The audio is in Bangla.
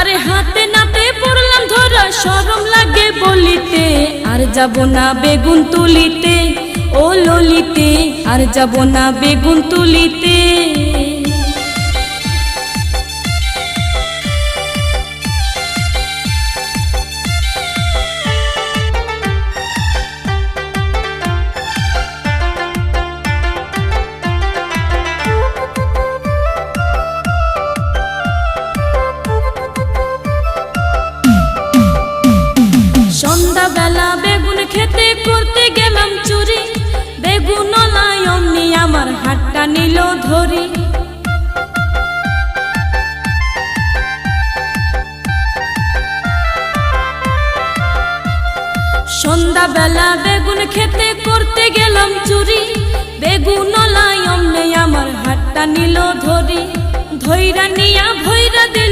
আরে হাতে নাতে পড়লাম ধরা শরম লাগে বলিতে আর যাব না বেগুন তুলিতে ও ললিতে আর যাব না বেগুন তুলিতে সন্ধ্যাবেলা বেগুন খেতে করতে গেলাম চুরি বেগুন লাই অমনি আমার হাতটা নিল ধরি সন্ধ্যাবেলা বেগুন খেতে করতে গেলাম চুরি বেগুন লাই অমনি আমার হাতটা নিল ধরি ধইরা নিয়া ভইরা দিল